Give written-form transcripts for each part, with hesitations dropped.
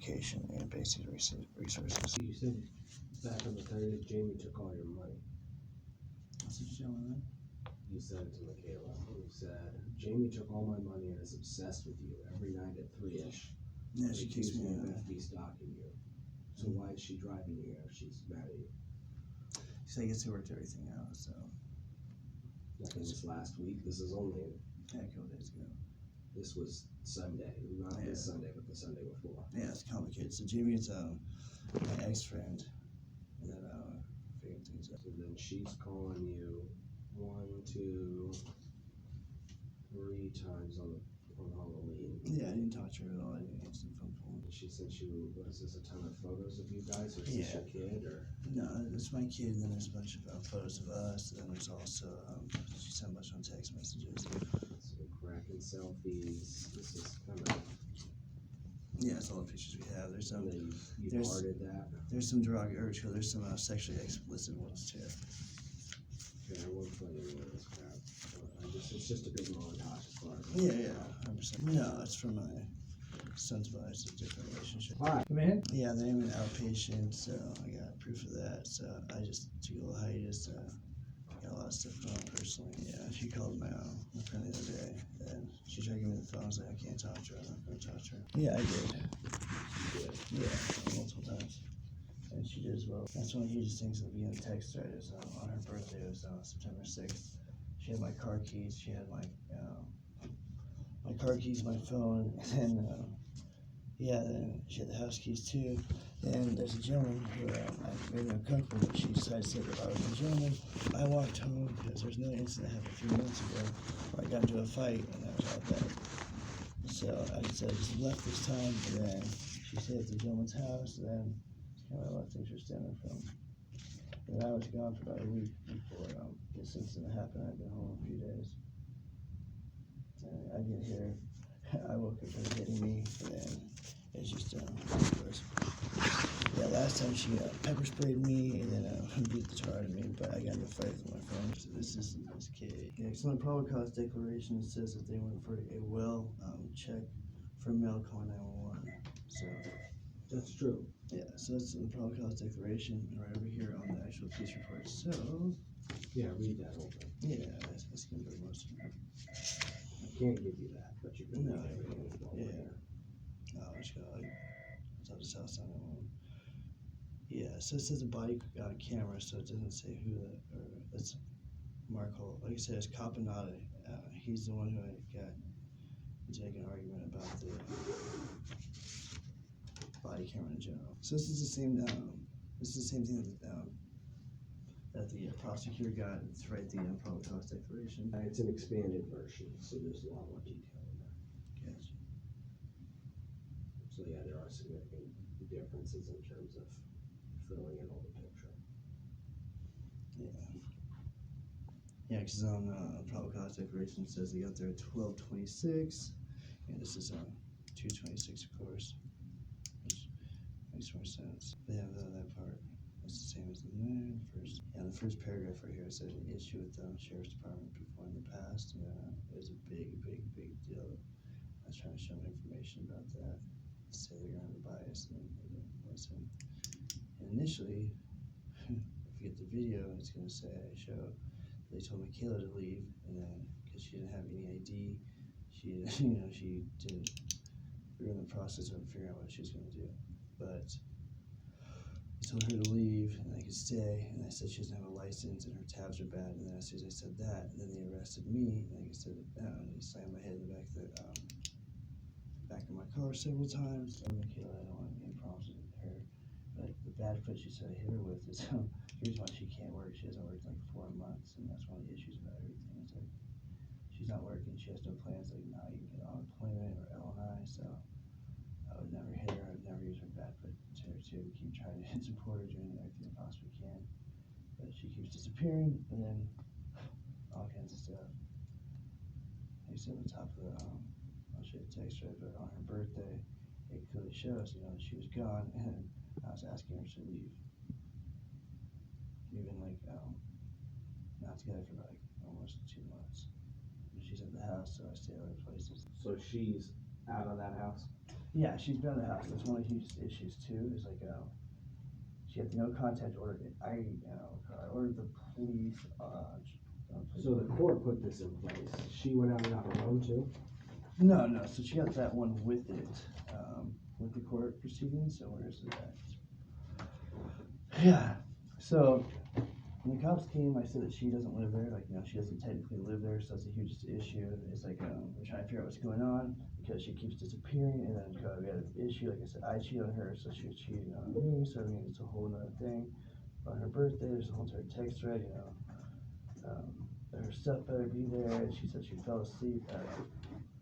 education and basic resources. You said back on the 30th, Jamie took all your money. That's what you're doing, man. You said to Michaela, you said, Jamie took all my money and is obsessed with you every night at 3-ish. Yeah, she keeps me of FB stalking you. So why is she driving you here if she's mad at you? So I guess we worked everything out, so. Like this last week, this is only. Yeah, a couple days ago. This was Sunday, not this Sunday, but the Sunday before. Yeah, it's complicated. So Jamie is my ex-friend, and then figuring things out. So then she's calling you 1, 2, 3 times on Halloween. Yeah, I didn't talk to her at all. I didn't answer the phone for her. She sent you, what is this, a ton of photos of you guys, or is this your kid, or? No, it's my kid, and then there's a bunch of photos of us, and then there's also, she sent a bunch on text messages. So cracking selfies, this is kind of. Yeah, it's all the pictures we have. There's some. You hearted that? There's some derogatory, there's some sexually explicit ones too. Okay, I won't play any of this crap. It's just a big montage as far as. Yeah, 100%. No, it's from my son's vibe. It's a different relationship. Alright, come in. Yeah, the name is outpatient, so I got proof of that. So I just took a little hiatus. Got a lot of stuff going on personally. Yeah, she called my friend the other day, and she tried to give me the phone. I was like, I can't talk to her. I'm not going to talk to her. Yeah, I did. Yeah, multiple times. And she did as well. That's one of the hugest things at the beginning of the text thread is on her birthday. It was September 6th. She had my car keys. She had my car keys, my phone, and then she had the house keys too. And there's a gentleman who I made him uncomfortable, but she decided to say that I was a gentleman. I walked home because there's no incident that happened a few months ago where I got into a fight, and that was all bad. So I said I just left this time, and then she stayed at the gentleman's house, and then kind of a lot of things were stemming from. And I was gone for about a week before this incident happened. I'd been home a few days. And I get here, I woke up her hitting me, and then it's just, yeah, last time she pepper sprayed me and then beat the tar out of me, but I got in a fight with my friend. So this is this kid. Yeah, so in the probable cause declaration, it says that they went for a well check for male calling 911. So that's true. Yeah, so that's in the probable cause declaration, and right over here on the actual police report. So yeah, read that whole thing. Yeah, that's gonna be most of it. I can't give you that, but you can. No, yeah. No, I just got it's up to South Side. Yeah, so it says a body camera, so it doesn't say who that's Mark Holt. Like I said, it's Caponata. He's the one who I got into an argument about the body camera in general. So this is the same. This is the same thing that the prosecutor got. It's right the probable cause declaration. It's an expanded version, so there's a lot more detail in there. Gotcha. So yeah, there are significant differences in terms of filling in all the picture. Yeah. Yeah, because on probable cause declaration it says they got there at 12:26, and this is 2:26, of course, which makes more sense. They have that part. It's the same as the first. Yeah, the first paragraph right here says an issue with the sheriff's department before in the past, and it was a big deal. I was trying to show them information about that. Say they're going to have a bias, and they didn't listen. And initially, if you get the video, it's going to say they told Michaela to leave, and then because she didn't have any ID, she she didn't. We were in the process of figuring out what she was going to do, but I told her to leave and I could stay, and I said she doesn't have a license and her tabs are bad, and then as soon as I said that, and then they arrested me, and like I said, and they slammed my head in the back of my car several times. Michaela, I don't want any problems with her, but the bad foot she said I hit her with is the reason why she can't work. She hasn't worked in like 4 months, and that's one of the issues about everything. It's like she's not working, she has no plans, like not even get unemployment or LNI, so I would never hit her. I would never use her bad foot to her too. Keep trying to support her, doing everything I possibly can, but she keeps disappearing, and then all kinds of stuff. Like I said on top of the I'll show you the text right, but on her birthday, it clearly shows, she was gone, and I was asking her to leave. We've been not together for like almost 2 months. She's at the house, so I stay at other places. So she's out of that house? Yeah, she's been in the house. That's one of the huge issues too. Is like she had the no contact order. I ordered the police. So the court put this in place. She went out and got her own too? No, no. So she got that one with it, with the court proceedings. So where is it at? Yeah. So when the cops came, I said that she doesn't live there. Like, she doesn't technically live there, so that's the hugest issue. It's like, we're trying to figure out what's going on because she keeps disappearing, and then we had an issue. Like I said, I cheated on her, so she was cheating on me. So I mean, it's a whole other thing. On her birthday, there's a whole entire text thread. Her stuff better be there. And she said she fell asleep.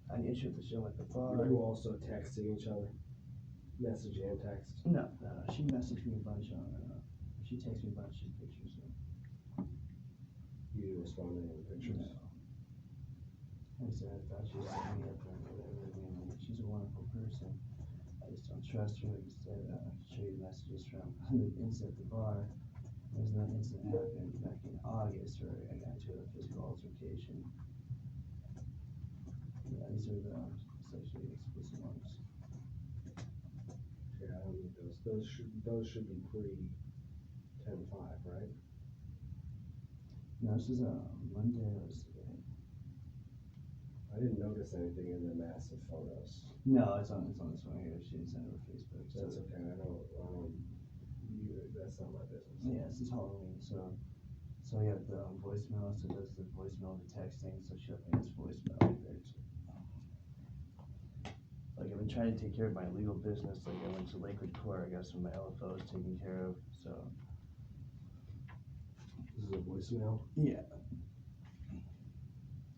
I had an issue with the show at the bar. Were you also texting each other? Message and text? No, she messaged me a bunch on. She texted me a bunch of pictures. You didn't respond to any of the pictures? No. Like I said, I thought she was setting me up or whatever. I mean, she's a wonderful person. I just don't trust her. Like I said, I can show you the messages from the incident at the bar. There's an incident happened back in August where I got into a physical altercation. Yeah, these are the sexually explicit ones. Yeah, I don't need those. Those should be pre-10-5, right? No, this is Monday. I didn't notice anything in the massive photos. No, it's on this one here. She didn't send it over Facebook. So. That's okay. That's not my business. Yeah, this is Halloween, so I got the voicemail. So it does the voicemail, the texting. So she left me this voicemail right there too. Like, I've been trying to take care of my legal business. Like, I went to Lakewood Court. I got some of my LFOs taken care of. So This is a voicemail? yeah.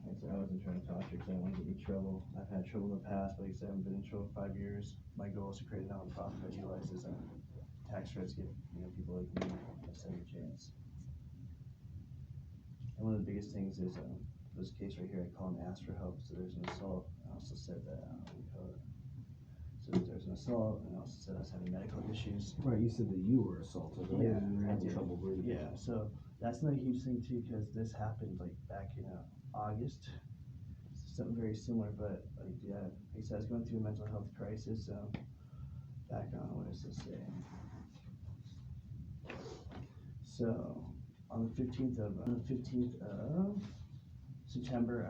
Like I said, I wasn't trying to talk to her because I didn't want to get in trouble. I've had trouble in the past, but like I said, I haven't been in trouble for 5 years. My goal is to create a nonprofit that utilizes tax credits, give people like me a second chance. And one of the biggest things is this case right here. I call and ask for help. So there's an assault. I also said that so there's an assault, and I also said I was having medical issues. Right, you said that you were assaulted, right? Yeah, You were I having did. trouble breathing. Yeah, so that's another huge thing too, because this happened like back in August. Something very similar, but like I said, I was going through a mental health crisis. Back on, what does this say? So on the 15th of September,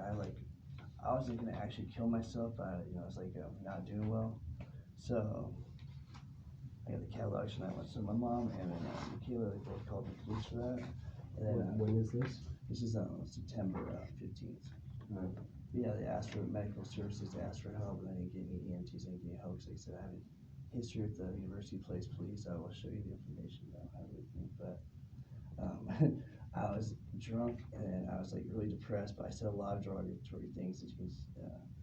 I wasn't gonna actually kill myself. I was like not doing well. So I got the catalogs and I went to my mom and then Michaela, they both called the police for that. And then when is this? This is September 15th. Right. Yeah, they asked for medical services, they asked for help, and then they gave me EMTs, they gave me help. Because they said I have a history with the University Place Police. I will show you the information that I have with me. But I was drunk and then I was like really depressed. But I said a lot of derogatory things. That you can,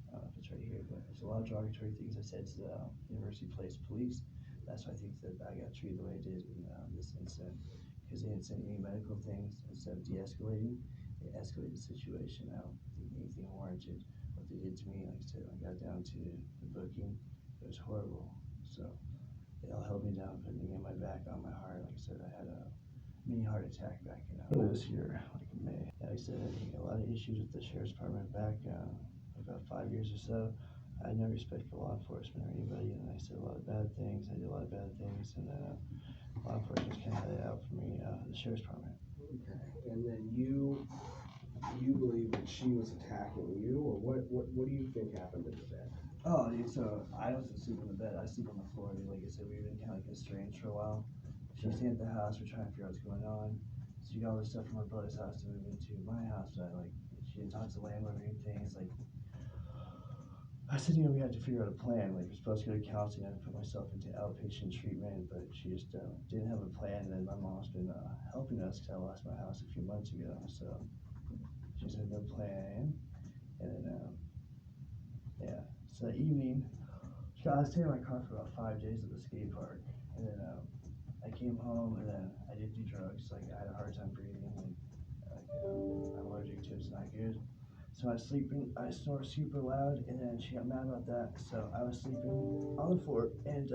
I don't know if it's right here, but there's a lot of derogatory things I said to the University Place Police. That's why I think that I got treated the way I did in this incident, because they didn't send any medical things. Instead of de-escalating, they escalated the situation. I don't think anything warranted what they did to me. Like I said, when I got down to the booking, it was horrible. So they all held me down, put me on my back, on my heart. Like I said, I had a mini heart attack back in last year, like in May. Like I said, I had a lot of issues with the sheriff's department back about 5 years or so. I never respected law enforcement or anybody, and I said a lot of bad things. I did a lot of bad things, and then law enforcement kind of had it out for me, the sheriff's department. Okay, and then you believe that she was attacking you, or what do you think happened in the bed? Oh, dude, so I wasn't sleeping in the bed. I sleep on the floor. Dude. Like I said, we've been kind of like estranged for a while. She's staying at the house. We're trying to figure out what's going on. She got all this stuff from her brother's house to move into my house, but she didn't talk to the landlord or anything. It's like, I said, we had to figure out a plan. Like, we're supposed to go to counseling. I had to put myself into outpatient treatment, but she just didn't have a plan. And then my mom's been helping us because I lost my house a few months ago. So she said no plan. And then, yeah. So that evening, I was staying in my car for about 5 days at the skate park. And then I came home, and then I did do drugs. Like, I had a hard time breathing. I'm allergic to it. It's not good. So I was sleeping, I snored super loud, and then she got mad about that. So I was sleeping on the floor, and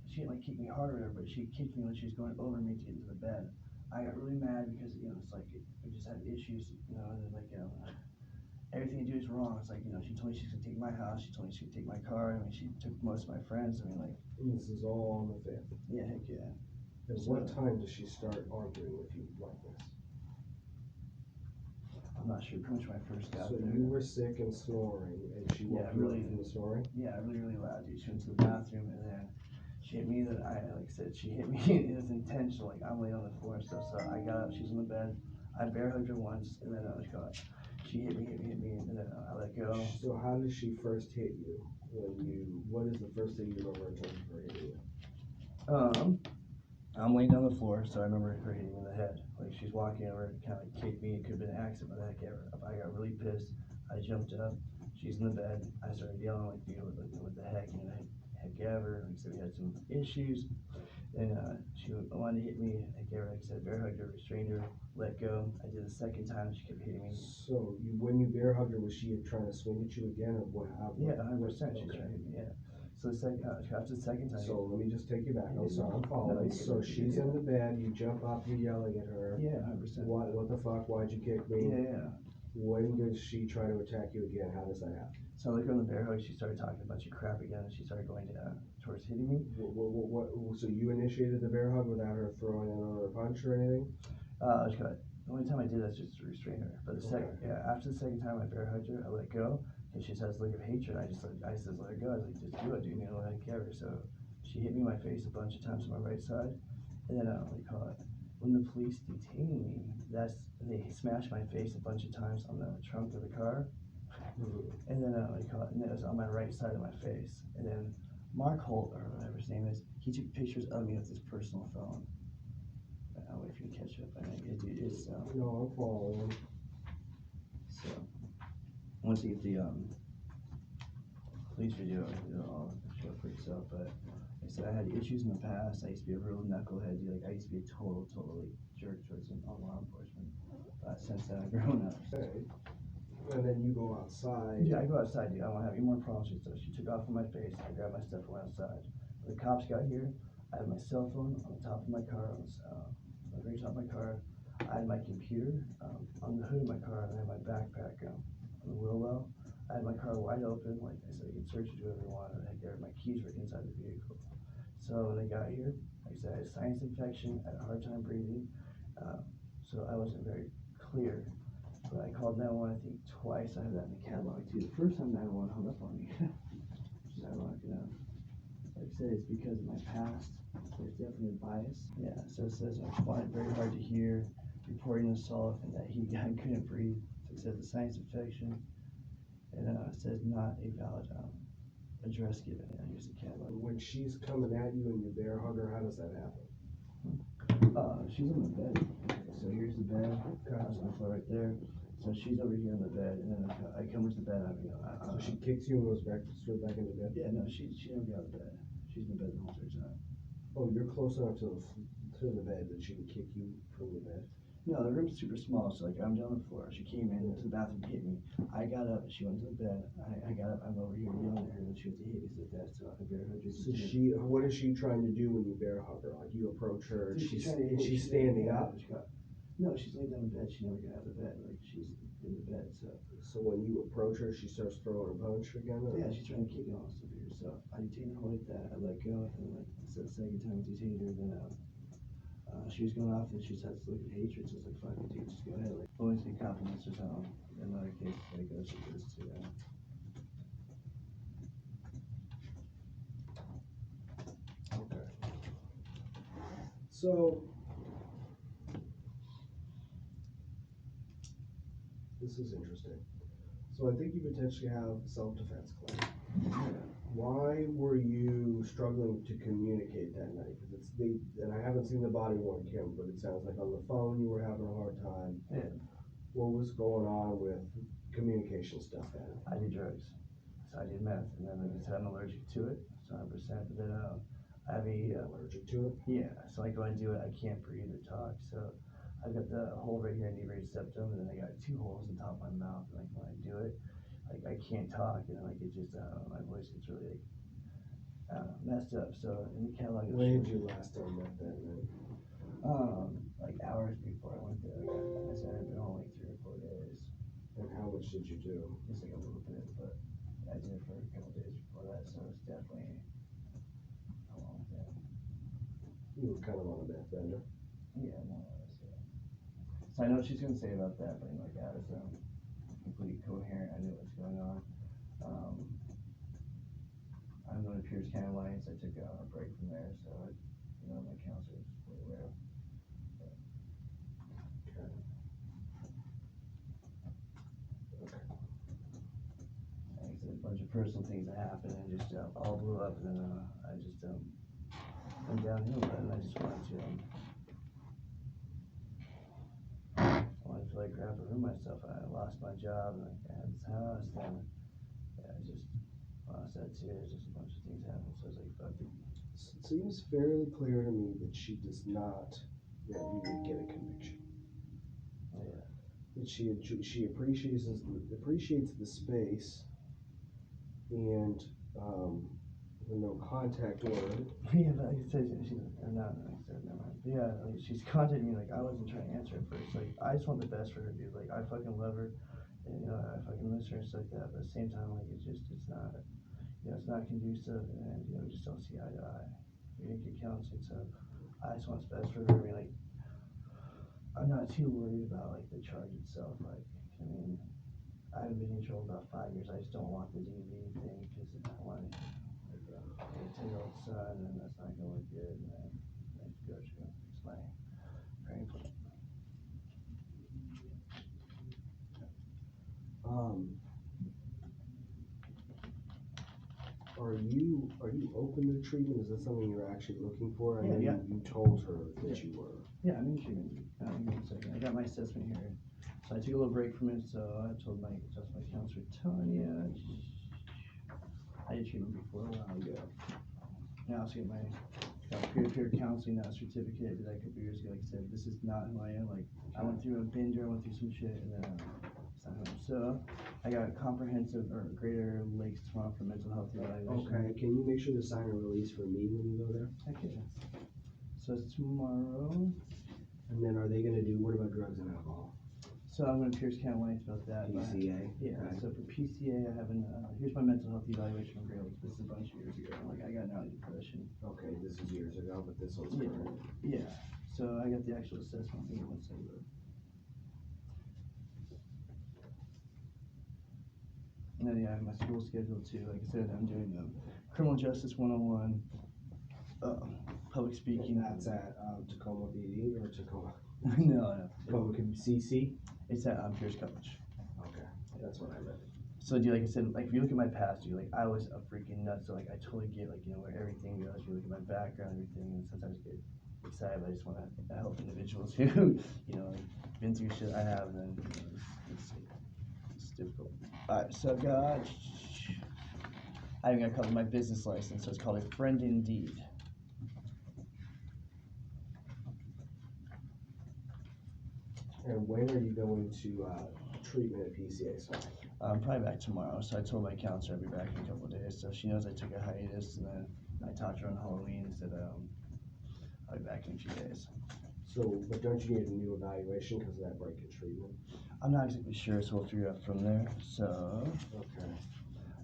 she didn't kick me hard or whatever, but she kicked me when she was going over me to get into the bed. I got really mad because it's like we just had issues, and then everything you do is wrong. It's like, she told me she's gonna take my house, she told me she would take my car, I mean, she took most of my friends, I mean, like, And this is all on the 5th. yeah, heck yeah. At what time does she start arguing with you like this? I'm not sure, pretty much when I first got So there. you were sick and snoring, and she woke you up from the snoring? Yeah, really, really loud, dude. She went to the bathroom, and then she hit me, like I said, she hit me, it was intentional, like, I'm laying on the floor and stuff, so I got up, she's in the bed, I bear hugged her once, and then she hit me, and then I let go. So how did she first hit you? What is the first thing you remember in terms of her hitting you? I'm laying down on the floor, so I remember her hitting me in the head. Like, she's walking over, kind of kicked me. It could have been an accident, but heck ever. I got really pissed. I jumped up. She's in the bed. I started yelling, like, dude, what the heck, heck ever. Like I said, we had some issues. And she wanted to hit me. Heck ever. Like I said, bear hugged her, restrained her, let go. I did the second time. She kept hitting me. So when you bear hugged her, was she trying to swing at you again, or what happened? Yeah, 100%. She was trying to hit me. Yeah. So after the second time. So let me just take you back. I'm sorry, I'm following. So she's in the bed, you jump up, you're yelling at her. Yeah, 100%. What the fuck? Why'd you kick me? Yeah. When does she try to attack you again? How does that happen? So I looked on the bear hug, she started talking a bunch of crap again, and she started going towards hitting me. So you initiated the bear hug without her throwing another punch or anything? The only time I did that was just to restrain her. But after the second time I bear hugged her, I let go, and she says, "Look of hatred." I said, "Let her go." I was like, "Just do it, dude. Let her care." So she hit me in my face a bunch of times on my right side, and then when the police detained me, they smashed my face a bunch of times on the trunk of the car. And then and it was on my right side of my face. And then Mark Holt, or whatever his name is, he took pictures of me with his personal phone. I'll wait for you to catch up. I think it's No, I'm following. So once you get the police video, I'll show it for yourself. But like I said, I had issues in the past. I used to be a real knucklehead, dude. Like, I used to be a total jerk towards law enforcement. But since then, I've grown up. Okay. And then you go outside. Yeah, I go outside, dude. I don't have any more problems with stuff. She took off from my face. I grabbed my stuff and went outside. When the cops got here, I had my cell phone on the top of my car, on the very top of my car. I had my computer on the hood of my car, and I had my backpack on the wheel well. I had my car wide open. Like I said, you could search it, do whatever you wanted. My keys were inside the vehicle. So when they got here, like I said, I had a sinus infection. I had a hard time breathing. So I wasn't very clear. But I called 911, I think, twice. I have that in the catalog, too. The first time 911 hung up on me. Which is ironic enough. Like I said, it's because of my past. There's definitely a bias. Yeah, so it says I find it very hard to hear, reporting assault, and that I couldn't breathe. So it says a sinus infection. And it says not a valid address given. Yeah, here's the catalog. When she's coming at you and you bear hug her, how does that happen? She's on the bed. So here's the bed. That's my floor right there. So she's over here on the bed, and then I come to the bed. So she kicks you and goes straight back into bed? Yeah, no, she never got out of bed. She's in the bed the whole entire time. Oh, you're close enough to the bed that she can kick you from the bed? No, the room's super small, so like I'm down on the floor. She came in to the bathroom to hit me. I got up, she went to the bed. I got up, I'm over here yelling at her, and she went to hit me to the bed, so I bear hugged her. So what is she trying to do when you bear hug her? Like, you approach her, and she's standing up? No, she's laying down in bed. She never got out of the bed. Like, she's in the bed, so. So when you approach her, she starts throwing a punch again? Or? Yeah, she's trying to kick me off stuff here. So I detained her like that. I let go, and like I said, the second time I detained her, then she was going off, and she starts to look at hatred. So it's like, fuck it, dude, just go ahead. Like, always be compliments or something. In other cases, like she goes to that. Okay. So this is interesting. So I think you potentially have a self-defense claim. Why were you struggling to communicate that night? Because and I haven't seen the body-worn camera, but it sounds like on the phone you were having a hard time. Yeah. What was going on with communication stuff then? I did drugs. So I did meth, and then like I said, I'm allergic to it, so 100%. But then I have allergic to it? Yeah, so like when I do it, I can't breathe or talk. So I've got the hole right here, inebriated septum, and then I got 2 holes in the top of my mouth. And like when I do it, like I can't talk, and like it just, my voice gets really messed up. So in the catalog, when did you last done that then? like hours before I went there. Like I said, I've been home like 3 or 4 days. And how much did you do? Just like a little bit, but I did it for a couple days before that, so it's definitely a long thing. You were kind of on a meth bender. Yeah, more or less, yeah. So I know what she's gonna say about that, but like I was completely coherent. I knew what was going on. I'm going to Pierce County Alliance. I took a break from there, so my counselor was fully aware. Okay. Like I said, a bunch of personal things that happened and just all blew up, and then I just went downhill, and I just wanted to like crap and ruin myself. I lost my job, and I had this house, and yeah, I just lost that too. Just a bunch of things happened, so I was like, fuck it. It seems fairly clear to me that she does not want you to get a conviction. Yeah. That she appreciates the space and the no contact order. Yeah, but like I said, never mind. But yeah, like she's contacted me, like I wasn't trying to answer at first. Like I just want the best for her, dude. Like I fucking love her, and I fucking miss her and stuff like that. But at the same time, like it's not, it's not conducive, and we just don't see eye to eye. We didn't get counseling, so I just want what's best for her. I mean, like I'm not too worried about like the charge itself. Like I mean, I haven't been in trouble about 5 years. I just don't want the DV thing because I want a 10-year-old son, and that's not gonna look good. And then coach gonna fix my brain plan. Are you open to treatment? Is that something you're actually looking for? I know Yeah. you told her that you were. Yeah, I'm in treatment. Give me a second. I got my assessment here. So I took a little break from it, so I told my counselor, Tanya, I did treatment before a while ago. Now I also get my peer-to-peer counseling certificate. I did that a couple years ago. Like I said, this is not who I am. Like I went through a bender, I went through some shit, and then so I got a comprehensive or Greater Lakes tomorrow for mental health evaluation. Okay, can you make sure to sign a release for me when you go there? Okay. So it's tomorrow. And then are they gonna do, what about drugs and alcohol? So I'm going to Pierce County Alliance about that. PCA? Yeah, Okay. so for PCA, I haven't, here's my mental health evaluation from Great Lakes. This is a bunch of years ago. Like, I got gnarly depression. Okay, this is years ago, but this one's Yeah. current. Yeah, so I got the actual assessment. Give me one second. And then, yeah, I have my school schedule too. Like I said, I'm doing Criminal Justice 101, public speaking. And that's at Tacoma BD or Tacoma? No. Tacoma CC? It's at Pierce College. Okay, that's what I meant. So, dude, like I said, like if you look at my past, dude, like I was a freaking nut. So, like I totally get like where everything goes. You look at my background, and everything, and sometimes get excited. But I just want to help individuals who, like, been through shit I have, and then it's difficult. All right, so I even got a copy of my business license. So it's called a friend indeed. And when are you going to treatment at PCA? So I'm probably back tomorrow, so I told my counselor I'd be back in a couple of days. So she knows I took a hiatus, and then I talked to her on Halloween and said I'll be back in a few days. So, but don't you need a new evaluation because of that break in treatment? I'm not exactly sure, so we'll figure out from there. So Okay.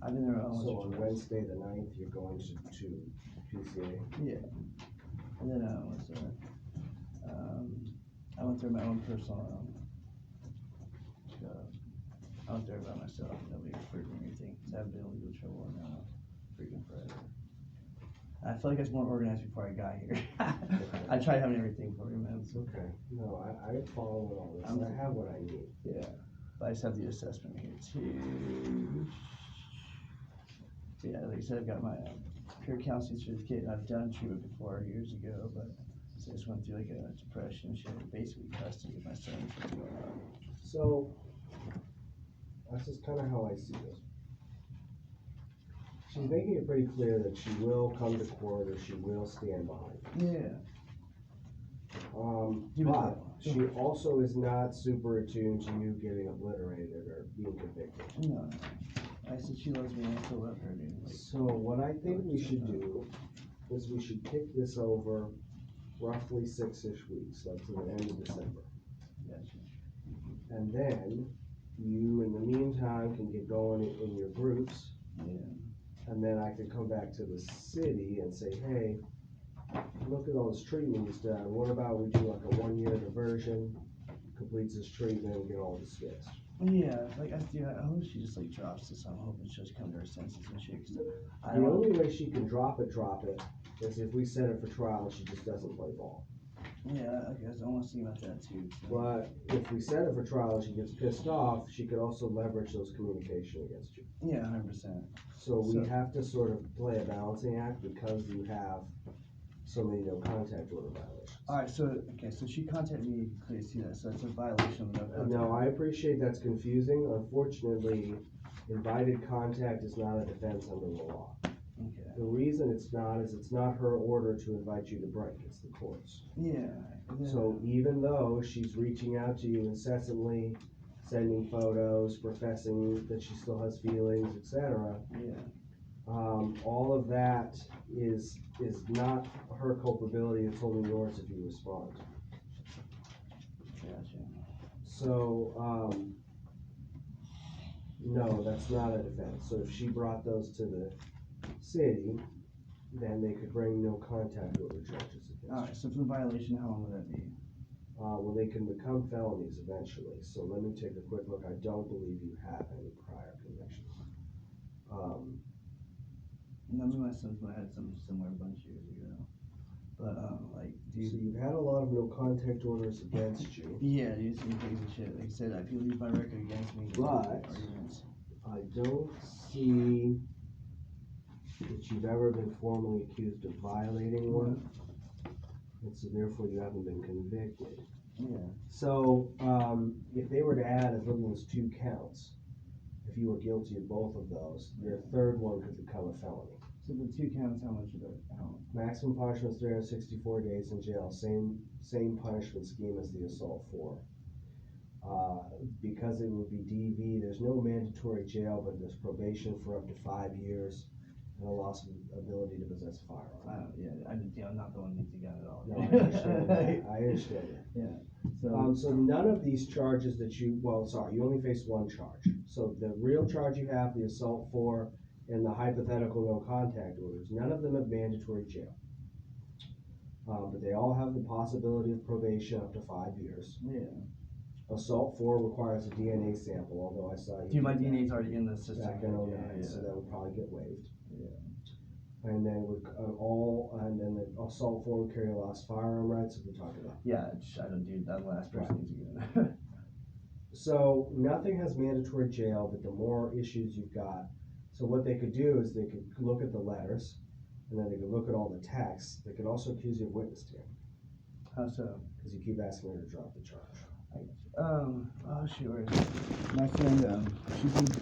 I've been there So on Wednesday the 9th, you're going to PCA? Yeah. And then I went through my own personal I went there by myself. Nobody referred me or anything. Because I've been in legal trouble and freaking forever. I feel like I was more organized before I got here. I tried having everything for you, man. It's okay. No, I follow all this. I have what I need. Yeah. But I just have the assessment here too. So yeah, like I said, I've got my peer counseling certificate. I've done treatment before years ago, but I just went through like a depression and shit. Basically custody of my son. So this is kind of how I see this. She's making it pretty clear that she will come to court or she will stand behind. Yeah. But she also is not super attuned to you getting obliterated or being convicted. No. I said she loves me and I still love her, dude. Like, so what I think we should do is we should kick this over roughly 6-ish weeks, like to the end of December. Gotcha. And then you, in the meantime, can get going in your groups, Yeah. and then I could come back to the city and say, hey, look at all this treatment he's done. What about we do like a 1 year diversion, completes his treatment, and get all dismissed? Yeah, like I hope she just like drops this. I'm hoping she'll just come to her senses and shit. 'Cause I The don't. only way she can drop it, is if we set it for trial and she just doesn't play ball. Yeah, I guess I want to see about that too. So. But if we set it for trial and she gets pissed off, she could also leverage those communication against you. Yeah, 100%. So we have to sort of play a balancing act because you have so many no contact order violations. All right, so she contacted me. You can clearly see that. So it's a violation of no contact. No, I appreciate that's confusing. Unfortunately, invited contact is not a defense under the law. Okay. The reason it's not is it's not her order to invite you to break, it's the court's. Yeah. So even though she's reaching out to you incessantly, sending photos, professing that she still has feelings, etc., Yeah. all of that is not her culpability, it's only yours if you respond. Gotcha. So, no, that's not a defense. So if she brought those to the city, then they could bring no contact order charges against All right. So for the violation, how long would that be? well, they can become felonies eventually. So let me take a quick look. I don't believe you have any prior convictions. None of my sons had something similar a bunch of years ago. But like, So you've had a lot of no contact orders against you. Yeah, you some crazy shit. Like I said, I people use my record against me. But Arguments. I don't see that you've ever been formally accused of violating one, and so therefore you haven't been convicted. Yeah. So, if they were to add as little as 2 counts, if you were guilty of both of those, your third one could become a felony. So the 2 counts, how much is it? Maximum punishment is 364 days in jail, same punishment scheme as the assault 4. Because it would be DV, there's no mandatory jail, but there's probation for up to 5 years and a loss of ability to possess a firearm. I'm not the one who needs a gun at all. No, I understand that. I understand it. Yeah. So none of these charges that you only face 1 charge. So the real charge you have, the assault 4, and the hypothetical no contact orders, none of them have mandatory jail. But they all have the possibility of probation up to 5 years. Yeah. Assault 4 requires a DNA sample, although I saw you. Dude, my DNA's already in the system. Back in 2009, so that would probably get waived. Yeah. And then the assault 4 would carry a lost firearm rights, if we talked about. Yeah, I don't do that last person needs to get it. So nothing has mandatory jail, but the more issues you've got. So what they could do is they could look at the letters, and then they could look at all the texts. They could also accuse you of witness tampering. How so? Because you keep asking her to drop the charge. Oh shoot, where is it? My friend, she did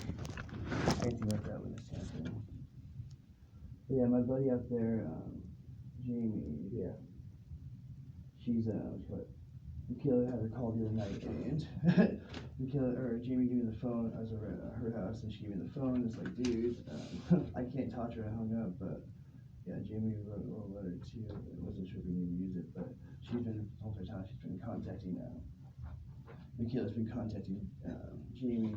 anything like that with this tampering. But yeah, my buddy up there, Jamie. Yeah. She's Michaela had her call the other night, and Jamie gave me the phone. I was over at her house, and she gave me the phone. It's like, dude, I can't talk to her. I hung up, but yeah, Jamie wrote a little letter too. I wasn't sure if we need to use it, but she's been the whole time she's been contacting. Michaela's been contacting Jamie.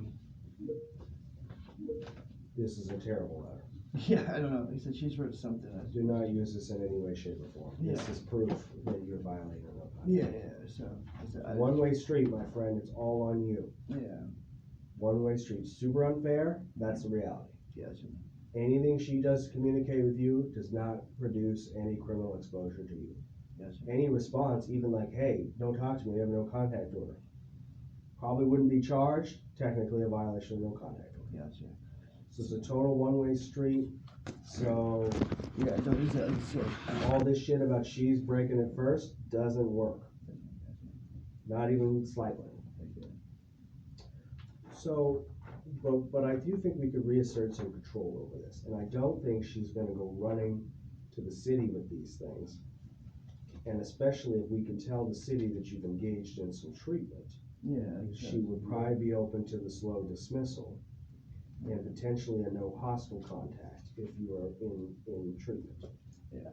This is a terrible letter. Yeah, I don't know. He said she's wrote something. Do not use this in any way, shape, or form. Yeah. This is proof that you're violating a no contact. Yeah. So One-way street, my friend. It's all on you. Yeah. One-way street. Super unfair. That's the reality. Yeah. Anything she does to communicate with you does not produce any criminal exposure to you. Gotcha. Any response, even like, hey, don't talk to me, we have no contact order, probably wouldn't be charged, technically a violation of no contact order. Gotcha. So it's a total one-way street. So Yeah, no, he's all this shit about she's breaking it first doesn't work. Not even slightly. So, but I do think we could reassert some control over this. And I don't think she's gonna go running to the city with these things. And especially if we can tell the city that you've engaged in some treatment. Yeah. She would probably be open to the slow dismissal and potentially a no hostile contact if you are in treatment. Yeah.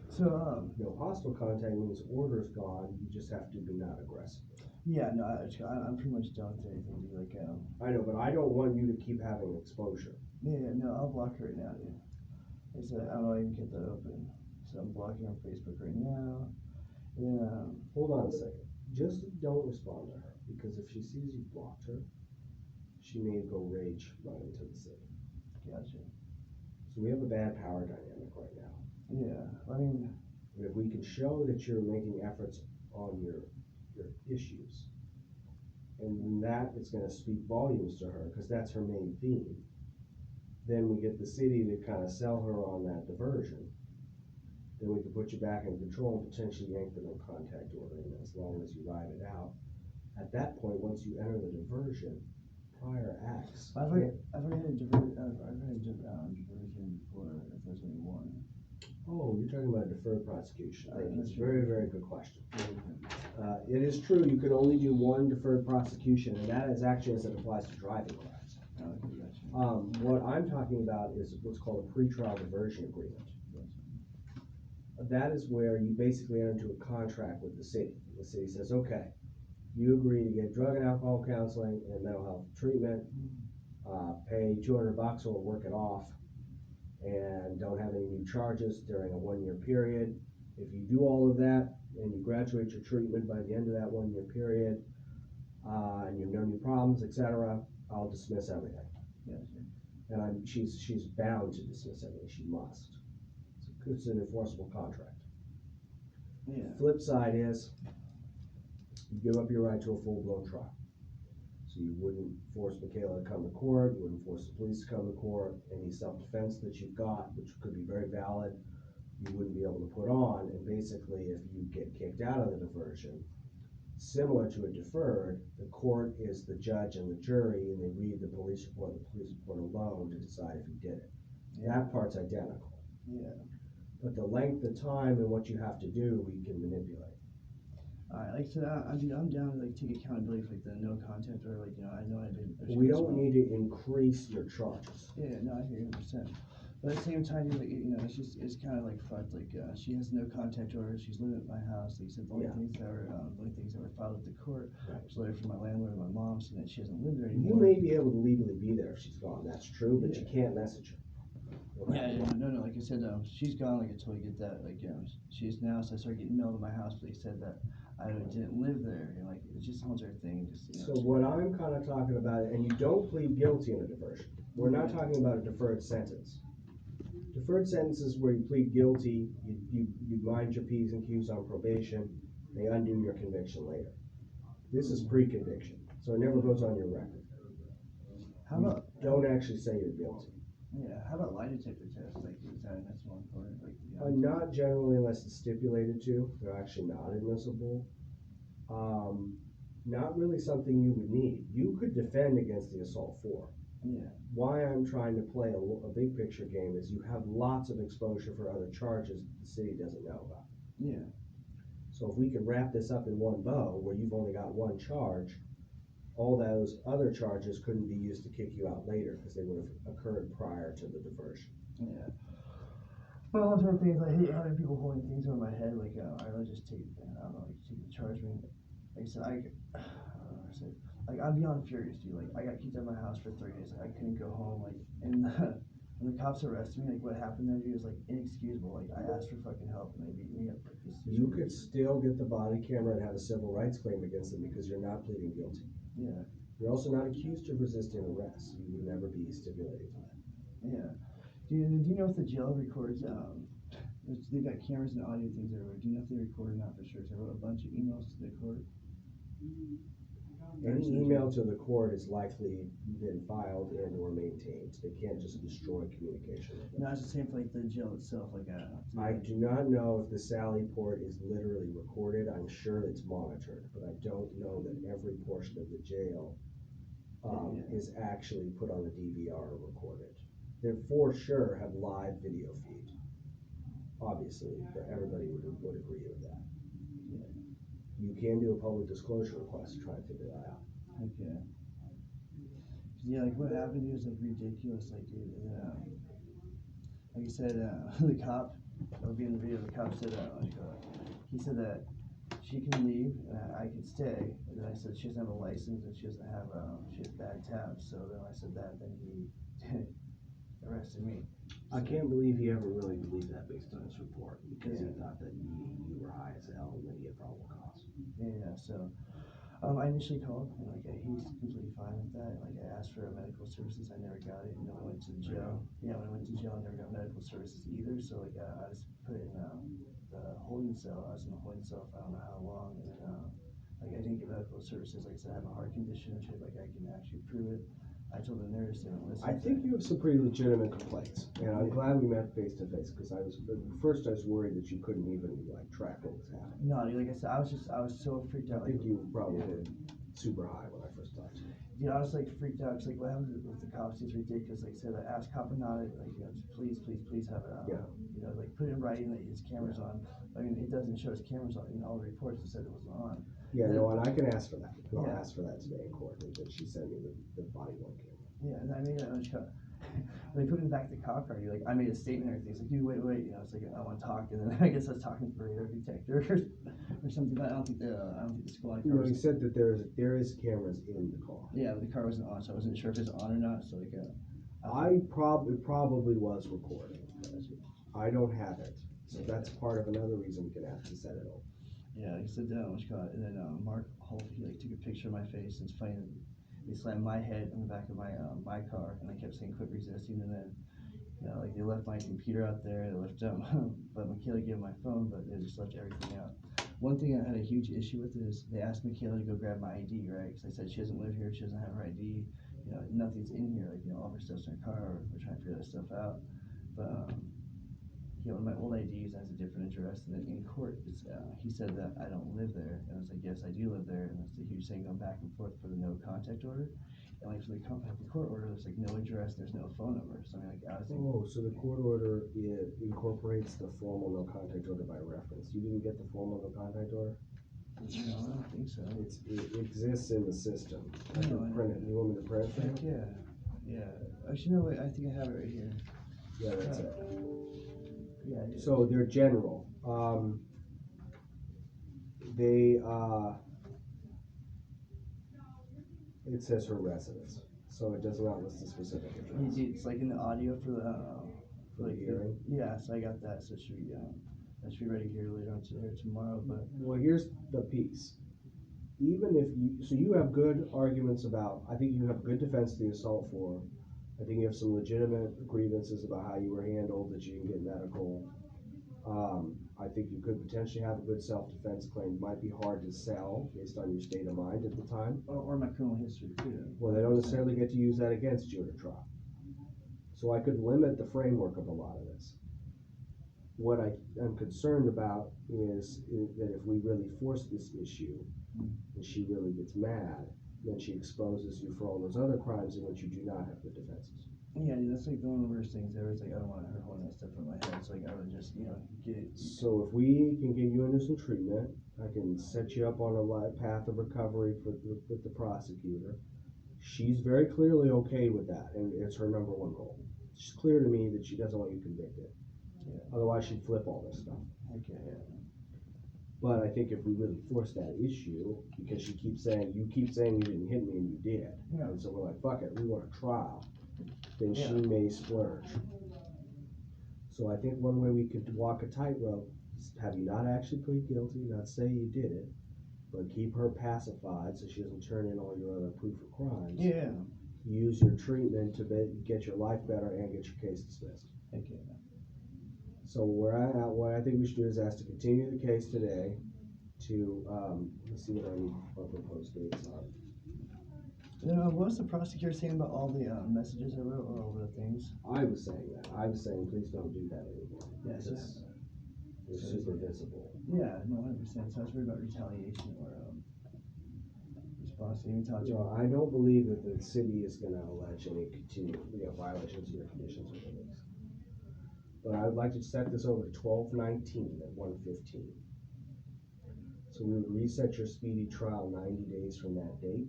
So No hostile contact means order's gone, you just have to be not aggressive. Yeah, no, I'm pretty much done with everything, dude. Like, I know, but I don't want you to keep having exposure. yeah, no, I'll block her right now, dude. Like I said, I don't even get that open. So I'm blocking her on Facebook right now. And then, Hold on a second. Just don't respond to her, because if she sees you blocked her, she may go rage right into the city. gotcha. So we have a bad power dynamic right now. Yeah, I mean, And if we can show that you're making efforts on your issues, and that is going to speak volumes to her, because that's her main theme, then we get the city to kind of sell her on that diversion. Then we can put you back in control and potentially yank the no contact order in as long as you ride it out. At that point, once you enter the diversion, prior acts. I've already had a diversion before, if there's only one. Oh, you're talking about a deferred prosecution. That's a Sure. very, very good question. It is true, you can only do one deferred prosecution, and that is actually as it applies to driving crimes. Okay, gotcha. What I'm talking about is what's called a pretrial diversion agreement. That is where you basically enter into a contract with the city. The city says, okay, you agree to get drug and alcohol counseling and mental health treatment, pay $200 or work it off, and don't have any new charges during a 1 year period. If you do all of that and you graduate your treatment by the end of that 1 year period, and you have no new problems, etc., I'll dismiss everything. Gotcha. And she's bound to dismiss everything. She must. It's an enforceable contract. Yeah. Flip side is you give up your right to a full-blown trial. So you wouldn't force Michaela to come to court, you wouldn't force the police to come to court, any self-defense that you've got, which could be very valid, you wouldn't be able to put on, and basically if you get kicked out of the diversion, similar to a deferred, the court is the judge and the jury, and they read the police report alone to decide if you did it. Yeah. That part's identical. Yeah. But the length of time and what you have to do, we can manipulate. Alright, like I said, I'm down to like take accountability for like the no contact or like, I know I did. We don't need to increase your charges. Yeah, no, I hear you 100%. But at the same time, like, it's kind of like fucked. Like, she has no contact order. She's living at my house. Like, said the only things that were filed at the court. Right. Was a letter from my landlord and my mom saying that she doesn't live there You anymore. may be able to legally be there if she's gone, that's true, but you can't message her. Yeah, no, like I said, she's gone, like, until I get that, like, she's now, so I started getting mail to my house, but they said that I didn't live there, and, like, it just sounds our thing, just, So what I'm kind of talking about, and you don't plead guilty in a diversion. We're not talking about a deferred sentence. Deferred sentence is where you plead guilty, you mind your P's and Q's on probation, they undo your conviction later. This is pre-conviction, so it never goes on your record. How about, Don't actually say you're guilty. yeah, how about lie detector tests, like, that's more important, like, Not generally unless it's stipulated to, they're actually not admissible. Not really something you would need. You could defend against the assault 4. yeah, Why I'm trying to play a big picture game is you have lots of exposure for other charges the city doesn't know about. yeah, So if we can wrap this up in one bow where you've only got one charge, all those other charges couldn't be used to kick you out later because they would have occurred prior to the diversion. yeah. Well, I'm trying to think, I hate having people holding things over my head, like, I really just take, I don't know, like, take the charge me. Like I said, I don't know, I said, like, I'm beyond furious, dude. Like, I got kicked out of my house for 3 days. Like, I couldn't go home. Like, and when the cops arrested me, like, what happened there, dude, was like inexcusable. Like, I asked for fucking help, and they beat me up. Like, this You could still get the body camera and have a civil rights claim against them because you're not pleading guilty. Yeah. You're also not accused of resisting arrest. You would never be stipulated to that. Yeah. Do you know if the jail records? They've got cameras and audio things everywhere. Do you know if they record or not for sure? 'Cause I wrote a bunch of emails to the court. Any email to the court is likely been filed and or maintained. They can't just destroy communication. No, it's the same for like the jail itself. Like, I do not know if the Sally port is literally recorded. I'm sure it's monitored, but I don't know that every portion of the jail is actually put on the DVR or recorded. They for sure have live video feed. Obviously, everybody would agree with that. You can do a public disclosure request to try to figure that out. Okay. Yeah, like what happened was like ridiculous. Like, dude, like you said, the cop, that would be in the video. The cop said, he said that she can leave and I can stay. And then I said she doesn't have a license and she has bad tabs. So then I said that, then he arrested me. I can't believe he ever really believed that based on his report, because he Yeah. thought that you were high as hell and that he had probable cause. Yeah, so I initially called and he's completely fine with that. Like I asked for medical services, I never got it. And then I went to jail. Yeah, when I went to jail, I never got medical services either. So I was put in the holding cell. I was in the holding cell for I don't know how long, and then I didn't get medical services. Like I said, I have a heart condition and shit. Like I can actually prove it. I told the nurse they don't listen. I think you have some pretty legitimate complaints, and I'm glad we met face to face, because I was worried that you couldn't even like track what was happening. No, dude, like I said, I was so freaked out. I think you were probably super high when I first talked to you. Dude, I was like freaked out. Cause like what happens with the cops is ridiculous. Like I said, I asked cop not it. Like please have it on. Yeah. Like put it in writing that his camera's on. I mean, it doesn't show his camera's on. In all the reports, it said it was on. Yeah, no, and I can ask for that. And I'll ask for that today in court. That she sent me the body worn camera. Yeah, and I made a shot. They put me back to the cop car. Like I made a statement and everything. It's like, dude, wait. It's like I want to talk, and then I guess I was talking to the radar detector or something. But I don't think the squad car. He said that there is cameras in the car. Yeah, but the car wasn't on, so I wasn't sure if it was on or not. So it probably was recording. I don't have it, so that's part of another reason we can ask to set it over. Yeah, he said and then Mark Holt, he took a picture of my face, and it's funny. They slammed my head in the back of my car, and I kept saying quit resisting, and then they left my computer out there, they left but Michaela gave my phone, but they just left everything out. One thing I had a huge issue with is they asked Michaela to go grab my ID, right? Because I said she doesn't live here, she doesn't have her ID, nothing's in here, all of her stuff's in her car, we're trying to figure that stuff out. But my old IDs has a different address, and then in court, he said that I don't live there, and I was like, yes, I do live there, and that's the huge thing going back and forth for the no contact order, and for the court order, there's no address, there's no phone number, so I was thinking. Oh, so the court order incorporates the formal no contact order by reference. You didn't get the formal no contact order? No, I don't think so. It exists in the system. I can print it. You want me to print it? Yeah. Actually, no, wait, I think I have it right here. Yeah, that's it. Yeah, I do. So they're general. It says her residence, so it does not list a specific address. It's like in the audio for the hearing. Yeah, so I got that. So it should be ready here later on today or tomorrow. But well, here's the piece. Even if you have good arguments about, I think you have good defense to the assault for. I think you have some legitimate grievances about how you were handled, that you didn't get medical. I think you could potentially have a good self-defense claim. Might be hard to sell based on your state of mind at the time. Or my criminal history too. Well, they don't necessarily get to use that against you at a trial. So I could limit the framework of a lot of this. What I am concerned about is that if we really force this issue, and she really gets mad, then she exposes you for all those other crimes in which you do not have good defenses. Yeah, that's like one of the worst things ever. It's like I don't want her holding that stuff in my head. So I would just get it. So if we can get you into some treatment, I can set you up on a path of recovery with the prosecutor. She's very clearly okay with that, and it's her number one goal. It's clear to me that she doesn't want you convicted. Yeah. Otherwise, she'd flip all this stuff. Okay. Yeah. But I think if we really force that issue, because you keep saying you didn't hit me and you did, and so we're like, fuck it, we want a trial, then she may splurge. So I think one way we could walk a tightrope is have you not actually plead guilty, not say you did it, but keep her pacified so she doesn't turn in all your other proof of crimes. Yeah. Use your treatment to get your life better and get your case dismissed. Okay. So what I think we should do is ask to continue the case today to, let's see what our proposed dates are. What was the prosecutor saying about all the messages I wrote or all the things? I was saying that. I was saying, please don't do that anymore. Yes. They're super visible. Yeah, no, 100%. So I was worried about retaliation or response. I don't believe that the city is going to allege any continued violations of your conditions or release. But I would like to set this over to 12/19 at 1:15. So we would reset your speedy trial 90 days from that date,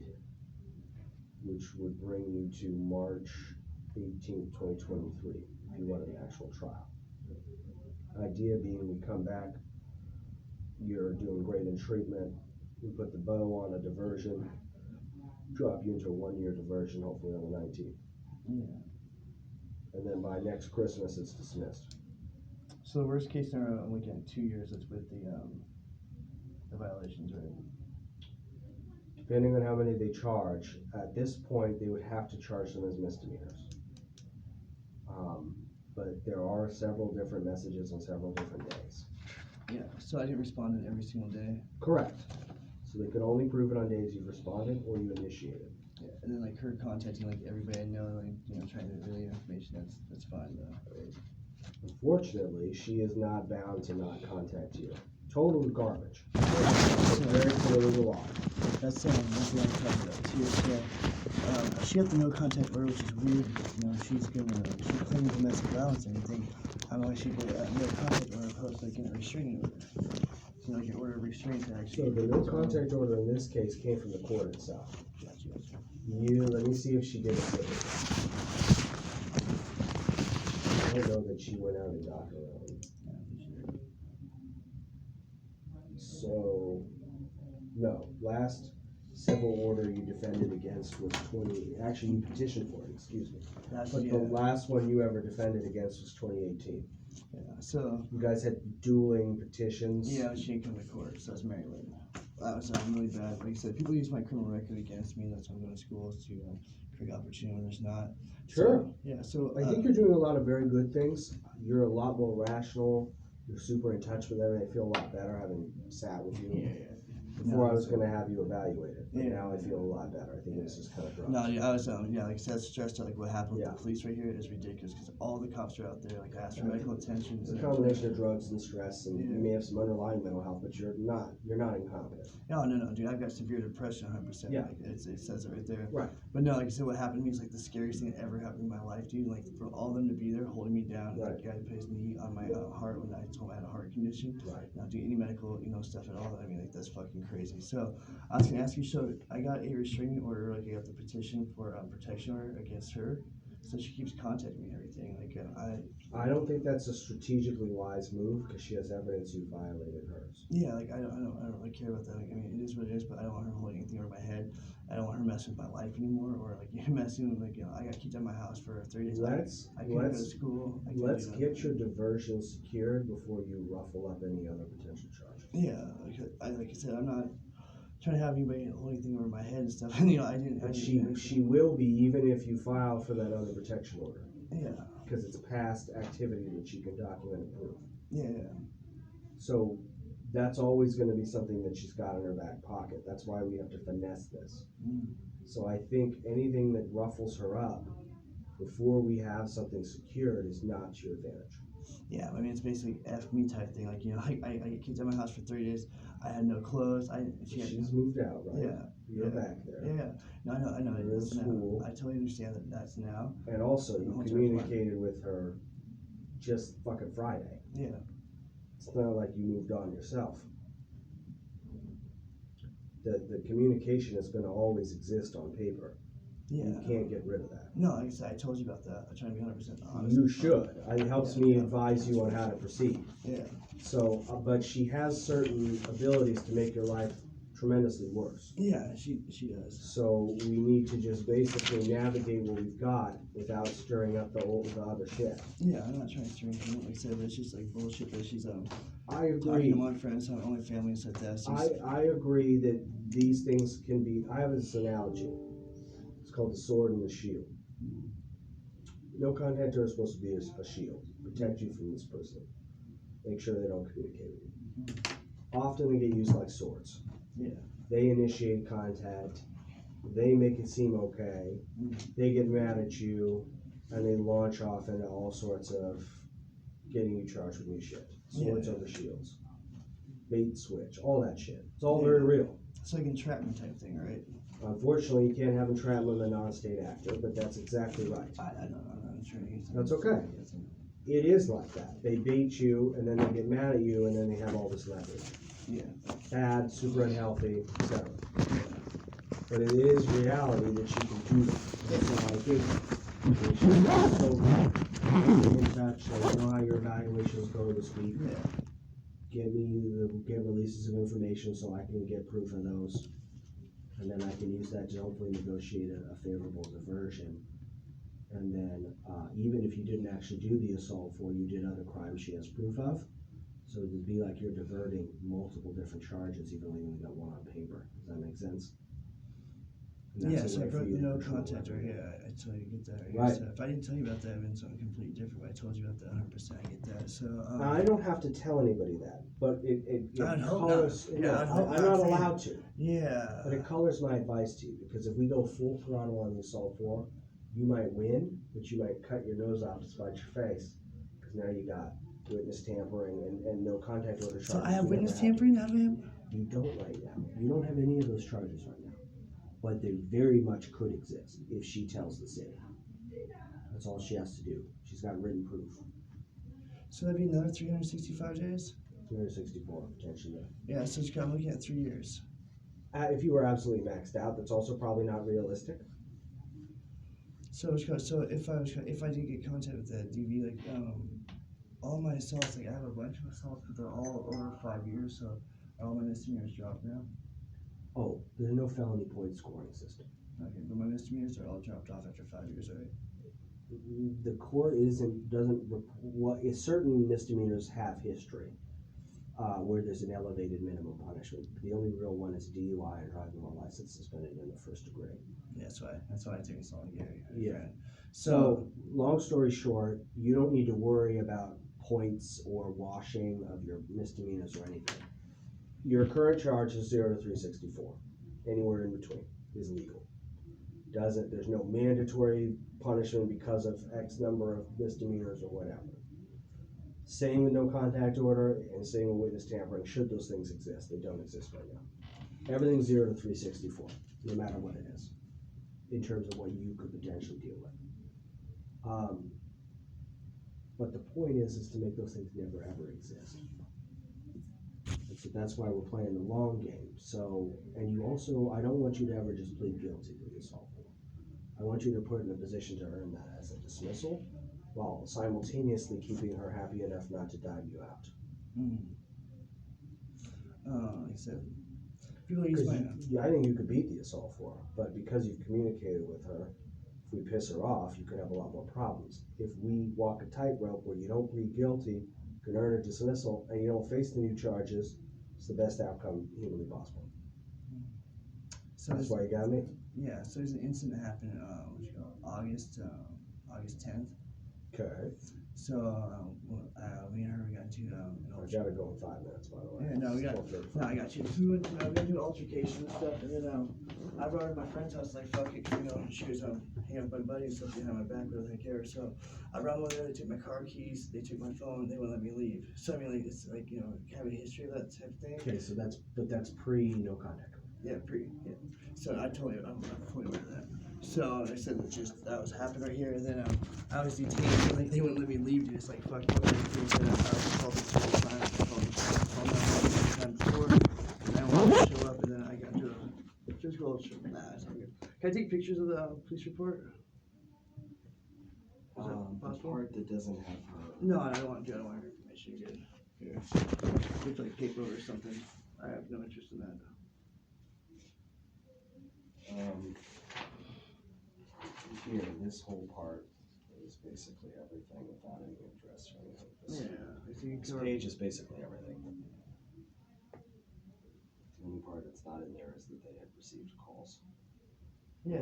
which would bring you to March 18th, 2023, if you want an actual trial. Idea being we come back, you're doing great in treatment. We put the bow on a diversion, drop you into a 1-year diversion, hopefully on the 19th. Yeah. And then by next Christmas, it's dismissed. So the worst case scenario, I'm looking at 2 years. That's with the violations, right? Depending on how many they charge, at this point, they would have to charge them as misdemeanors. But there are several different messages on several different days. Yeah. So I didn't respond to every single day. Correct. So they could only prove it on days you've responded or you initiated. Yeah. And then like her contacting like everybody I know, like trying to relay information. That's fine though. Right? Unfortunately, she is not bound to not contact you. Total garbage. It's very clearly the law. That's what I'm talking about too. So she had the no contact order, which is weird because she's claiming domestic violence and everything. I don't know why she get a no contact order opposed to like getting a restraining order. So like your order of restraint to actually. So the no contact order in this case came from the court itself. Gotcha. Let me see if she did it. I don't know that she went out and got her own. So, no, last civil order you defended against was actually you petitioned for it, excuse me. But the last one you ever defended against was 2018. Yeah, so. You guys had dueling petitions? Yeah, she didn't come to court, so that's Maryland. That was really bad. Like I said, people use my criminal record against me. That's why I'm going to schools to create opportunity when there's not. Sure. So, yeah, so. I think you're doing a lot of very good things. You're a lot more rational. You're super in touch with everything. I feel a lot better having sat with you. Yeah. Before I was going to have you evaluated, but now I feel a lot better. I think this is kind of rough. No, I was like I said, stressed out. Like what happened with Yeah. the police right here is ridiculous because all the cops are out there. Like ask for medical attention. It's a combination of drugs and stress, and you may have some underlying mental health, but you're not incompetent. No, dude, I've got severe depression, 100%. Yeah. Like it says it right there. Right. But no, like I said, what happened to me is like the scariest thing that ever happened in my life, dude. Like for all of them to be there holding me down, Right. like the guy put his knee on my heart when I told him I had a heart condition. Right. Not doing any medical, stuff at all. I mean, like that's fucking crazy. So I was gonna ask you. So I got a restraining order. Like I got the petition for protection order against her. So she keeps contacting me and everything. Like I don't think that's a strategically wise move because she has evidence you violated hers. Yeah, like I don't really care about that. Like, I mean, it is what it is, but I don't want her holding anything over my head. I don't want her messing with my life anymore, or like messing with I got kicked out of my house for 3 days. I couldn't go to school. Let's get your diversion secured before you ruffle up any other potential charges. Yeah, like I said, I'm not trying to have anybody hold anything over my head and stuff. And I didn't. But she will be even if you file for that other protection order. Yeah. Because it's past activity that she can document and prove. Yeah. So that's always going to be something that she's got in her back pocket. That's why we have to finesse this. So I think anything that ruffles her up before we have something secured is not to your advantage. Yeah, I mean, it's basically F me type thing. Like, I get kicked out of my house for 3 days. I had no clothes. She's moved out, right? Yeah. You're back there. Yeah. No, I know. You're in school. I totally understand that that's now. And also, you communicated with her just fucking Friday. Yeah. It's not like you moved on yourself. The communication is going to always exist on paper. Yeah. You can't get rid of that. No, like I said, I told you about that. I'm trying to be 100% honest. You should. It helps me advise you on how to proceed. Yeah. So, but she has certain abilities to make your life tremendously worse. Yeah, she does. So we need to just basically navigate what we've got without stirring up the other shit. Yeah, I'm not trying to stir anything up, like I said, but it's just like bullshit that she's I agree. talking to my friends, only family and stuff like that. I agree that these things can be. I have this analogy. It's called the sword and the shield. No contact is supposed to be a shield. Protect you from this person. Make sure they don't communicate with you. Often they get used like swords. Yeah. They initiate contact. They make it seem okay. They get mad at you, and they launch off into all sorts of getting you charged with new shit. Swords over shields. Bait switch. All that shit. It's all very real. It's like entrapment type thing, right? Unfortunately, you can't have entrapment with a non-state actor, but that's exactly right. I'm not sure. That's okay. It is like that. They bait you, and then they get mad at you, and then they have all this leverage. Yeah. Bad, super unhealthy, etc. But it is reality that she can do that. That's not how I think. She's so in touch. I know how your evaluations go this week. Yeah. get releases of information so I can get proof of those. And then I can use that to hopefully negotiate a favorable diversion. And then, even if you didn't actually do the assault for, you did other crimes she has proof of. So it'd be like you're diverting multiple different charges, even though you only got one on paper. Does that make sense? And Yeah, that's a so I way for broke you the to no control contact right everything. here. I totally get that right here. Right. So if I didn't tell you about that, it would have been something completely different. But I told you about that 100%. I get that. So Now, I don't have to tell anybody that, but it I'd hope colors. not. Yeah, I'd hope I'm not not for you. allowed to. Yeah. But it colors my advice to you, because if we go full throttle on the assault 4, you might win, but you might cut your nose off to spite your face, because now you got witness tampering and no contact order charges. So I have You witness never had. tampering out of him? You don't right now. You don't have any of those charges right now. But they very much could exist if she tells the city. That's all she has to do. She's got written proof. So that'd be another 365 days? 364, potentially. Yeah, so I'm looking at 3 years. If you were absolutely maxed out, that's also probably not realistic. So if I did get contact with that DV, like all my assaults, like I have a bunch of assaults, but they're all over 5 years, so are all my misdemeanors dropped now? Oh, there's no felony point scoring system. Okay, but my misdemeanors are all dropped off after 5 years, right? The court certain misdemeanors have history where there's an elevated minimum punishment. The only real one is DUI and driving while license suspended in the first degree. Yeah, that's why I think it's all Gary. Yeah. So, long story short, you don't need to worry about points or washing of your misdemeanors or anything. Your current charge is 0 to 364. Anywhere in between is legal. There's no mandatory punishment because of X number of misdemeanors or whatever. Same with no contact order and same with witness tampering, should those things exist. They don't exist right now. Everything's 0 to 364, no matter what it is, in terms of what you could potentially deal with. But the point is to make those things never ever exist. And so that's why we're playing the long game. So, and you also, I don't want you to ever just plead guilty to the assault. I want you to put in a position to earn that as a dismissal, while simultaneously keeping her happy enough not to dive you out. Like I said, people use my. I think you could beat the assault for her, but because you've communicated with her, if we piss her off, you could have a lot more problems. If we walk a tightrope where you don't plead guilty, you can earn a dismissal, and you don't face the new charges, it's the best outcome humanly possible. So that's why you got me. Yeah, so there's an incident that happened August 10th. Okay. So me and her got into I gotta go in 5 minutes, by the way. Yeah, I got you. We went to an altercation and stuff, and then I brought her to my friend's house, like fuck it, 'cause, she was hanging out with my buddy and stuff behind my back, but I didn't care. So I brought them over there. They took my car keys, they took my phone, they wouldn't let me leave. So I mean, like it's like having a history of that type of thing. Okay, so that's pre no contact. Yeah, So I told you, I'm fully aware of that. So I said that was happening right here, and then I was detained, and like, they wouldn't let me leave. Just like fuck what everything. So I was called this whole time. I called the time before, and then I wanted to show up, and then I got into a physical altercation. Nah, it's not good. Can I take pictures of the police report? Is that possible? Part that doesn't have her. No, I don't want to. I don't want her information. Good. Here, it's like paper or something. I have no interest in that. Here, this whole part is basically everything without any address or anything. This page is basically everything. The only part that's not in there is that they had received calls. Yeah,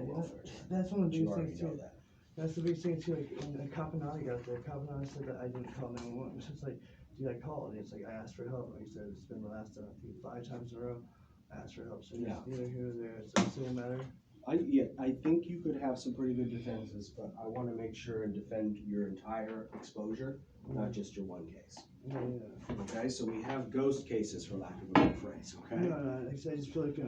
that's one of the You biggest already things know too. that. That's the biggest thing too. Like when Kapanani got there, Kapanani said that I didn't call 911. It's just like, dude, I called. And it's like I asked for help. Like he said, it's been the last 5 times in a row. I asked for help. So Yeah. neither here nor there. It's a civil matter. I think you could have some pretty good defenses, but I want to make sure and defend your entire exposure, not just your one case. Yeah. Okay, so we have ghost cases, for lack of a better phrase. Okay. No, like I said, I just feel like I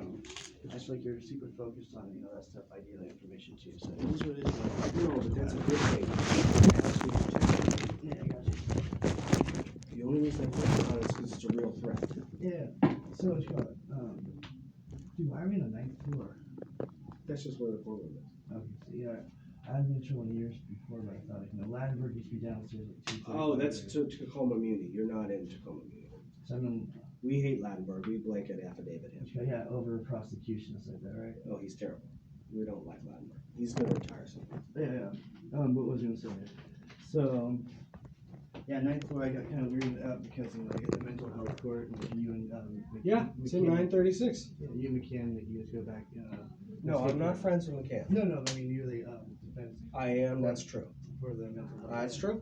just feel like you're super focused on that stuff, ideally information too. So it is what it is. No, but that's a good case. Yeah, I got you. The only reason I focus on it is because it's a real threat. Yeah. So what you call it? Dude, why are we on the 9th floor? That's just where the courtroom is. Okay, so yeah, I've been in trouble years before, but I thought Ladenburg used to be downstairs like 2 Oh, that's Tacoma Muni. You're not in Tacoma Muni. So I mean, We hate Lattenberg. We blanket affidavit him. yeah, over prosecution and stuff like that, right? Oh, he's terrible. We don't like Lattenberg. He's gonna retire soon. Yeah. What was I gonna say? So, yeah, ninth floor I got kind of weirded out because of like the mental health court and like, you and It's in 936. Yeah, you and McCann, you guys go back. No, I'm not friends with McCann. No, I mean you're the defense I am. That's true. for the mental health. That's true.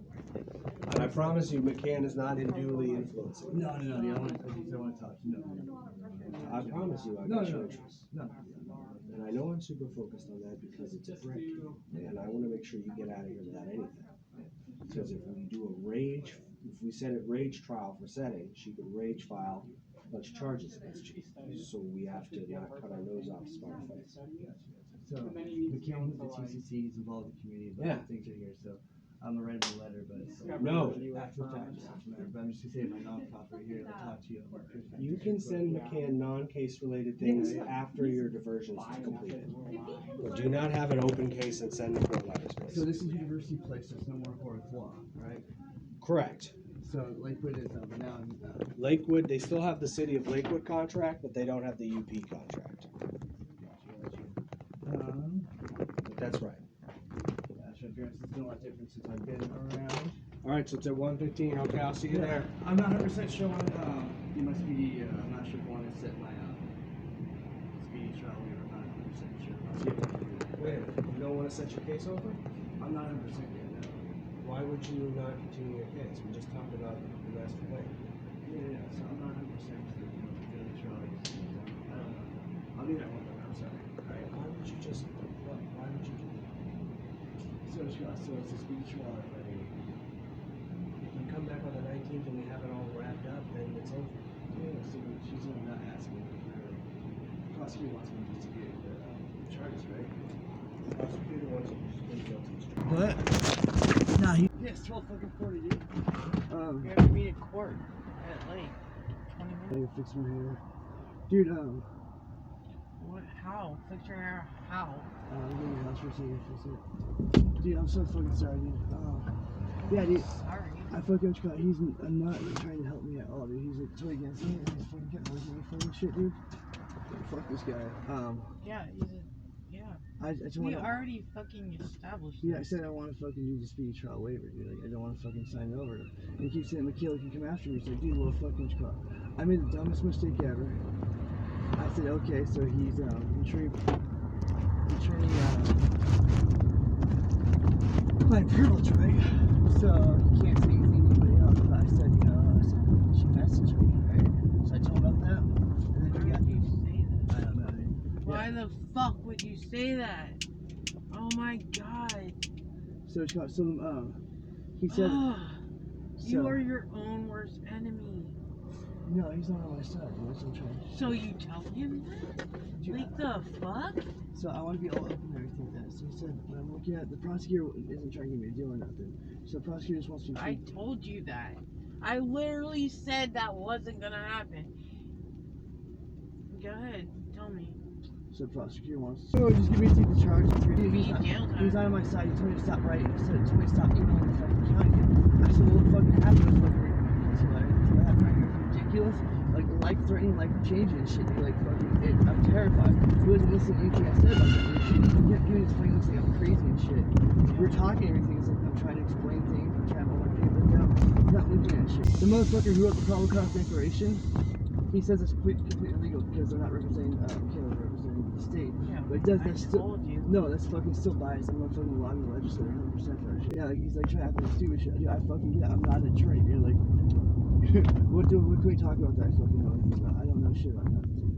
And I promise you, McCann is not unduly influencing. No. I want to talk to you. No. I promise you, I No, got no. your interest. No. And I know I'm super focused on that because it's a brick, and I want to make sure you get out of here without anything. Because if we do if we set it rage trial for setting, she could rage file a bunch of charges against you. So we have to not cut our nose off Scarface. So McCann with the TCC is involved in the community, but Yeah. things are here. So I'm gonna write him a letter, but No. after the fact, but I'm just gonna say my nonprofit here. I'll talk to you. You can send McCann non-case related things after your diversion is completed. But do not have an open case and send the court letters, So please. this is University Place. There's no more fourth law, right? Correct. So Lakewood is now. Lakewood, they still have the city of Lakewood contract, but they don't have the UP contract. But that's right. National appearance has been a lot different since I've been around. All right, so it's at 1:15. Okay, I'll see you there. I'm not 100% sure when you must be. I'm not sure if I want to set my speedy trial waiver. I'm not 100% sure. I'll see if I can do it. Wait, you don't want to set your case over? I'm not 100% yet. No. Why would you not continue your case? We just talked about the master plan. Yeah. So I'm not 100% sure. The trial. I don't know. I'll be that one. I'm sorry. All right, why would you just? Why would you do that? So it's a speedy trial. If you come back on the 19th and we have it all wrapped up, then it's over. Yeah. So she's not asking for. Prosecutor wants me to distribute the charges, right? The prosecutor wants you to plead guilty. What? Nah, yes, 12:40, dude. We have to meet in court at like 20 minutes. Fix my hair. Dude, What? How? Fix your hair? How? give me a house for a second, fix it. Dude, I'm so fucking sorry, dude. Yeah, dude. Sorry. I fucking got, he's not trying to help me at all, dude. He's like totally against me, and he's fucking getting working me for and shit, dude. Fuck this guy. Yeah, I just we want to. already fucking established Yeah, I this. said I want to fucking do the speedy trial waiver, dude. Like, I don't want to fucking sign it over. And he keeps saying, McKeel can come after me. He's like, dude, well, fucking call. I made the dumbest mistake ever. I said, okay, so he's, my privilege, right? So, he can't say anything to anybody else. But I said, she messaged me, right? So I told him about that. And then Why would you say that? I don't know, dude. Why the fuck would you say that? Oh my god. So, he said, You are your own worst enemy. no, he's not on my side, dude. That's what I'm trying to So you tell him that? Like the fuck? So I want to be all open and everything like that. So he said, when I'm looking at the prosecutor isn't trying to give me a deal or nothing. So the prosecutor just wants me to. I told you that. I literally said that wasn't gonna happen. Go ahead, tell me. So the prosecutor wants. So just give me to take the charge. Be He's jail time. not on my side. He told me to stop writing. He said, told me to stop emailing the fucking county. I said, well, what fucking happened was fucking ridiculous. What happened right here is ridiculous. Like life threatening, life changing and shit. Like fucking, I'm terrified. He wasn't listening to anything I said about that. Like, shit. He kept giving me this funny looks like I'm crazy and shit. We're talking and everything. It's like I'm trying to explain things. I'm trying to hold my paper down. He's not looking at shit. The motherfucker who wrote the probable cause declaration, he says it's completely illegal because they're not representing Caleb, they're representing the state. Yeah, But it does I that still. told you. No, that's fucking still biased. I'm gonna fucking log the legislator 100% for that shit. Yeah, like he's like trying to act like stupid shit. Dude, I fucking get it. I'm not an attorney, dude. Like, what can we talk about that I fucking know anything about? I don't know shit about that, dude.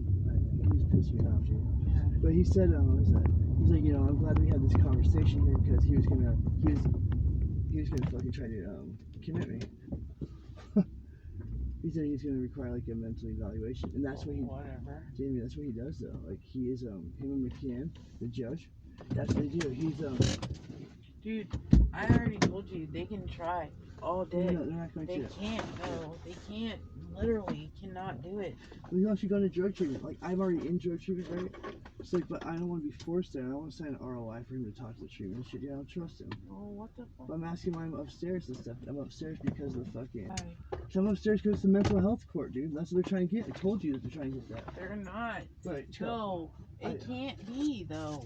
He just pissed me off, dude. Yeah. But he said, what was that? He's like, I'm glad we had this conversation here because he was gonna fucking try to commit me. He said he's gonna require like a mental evaluation, and that's what he. Whatever. Jamie, that's what he does though. Like he is him and McCann, the judge. That's what they do. He's Dude, I already told you they can try. all They're day. not going They to. can't though. They can't. Literally cannot do it. We don't should go to drug treatment. Like, I'm already in drug treatment, right? It's like, but I don't want to be forced there. I don't want to sign an ROI for him to talk to the treatment shit. Yeah, I don't trust him. Oh, what the fuck? But I'm asking why I'm upstairs and stuff. I'm upstairs because of the fucking. Why? I'm upstairs because it's the mental health court, dude. That's what they're trying to get. I told you that they're trying to get that. They're not. Right, No, it can't be though.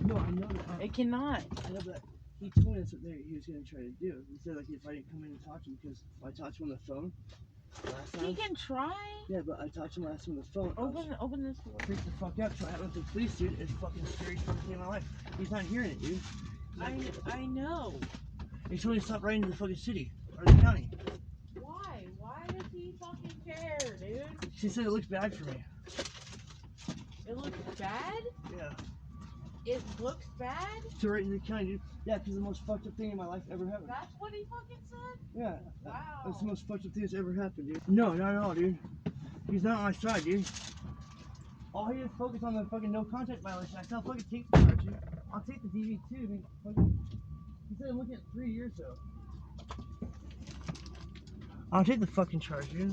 No, I know that. It cannot. I know that. He told me that's what he was going to try to do. He said, like, if I didn't come in and talk to him, because I talked to him on the phone last time. He can try. Yeah, but I talked to him last time on the phone. Open this door. Freak the fuck out. So I happened with the police, dude. It's fucking scary fucking thing in my life. He's not hearing it, dude. I know. He told me to stop writing to the fucking city or the county. Why? Why does he fucking care, dude? She said it looks bad for me. It looks bad? Yeah. It looks bad? To write to the county, dude. Yeah, because the most fucked up thing in my life ever happened. That's what he fucking said? Yeah. Wow. That's the most fucked up thing that's ever happened, dude. No, not at all, dude. He's not on my side, dude. All he is focused on the fucking no contact violation. I still fucking take the charge, dude. I'll take the DV too. I mean, fucking. He said I'm looking at 3 years though. I'll take the fucking charge, dude.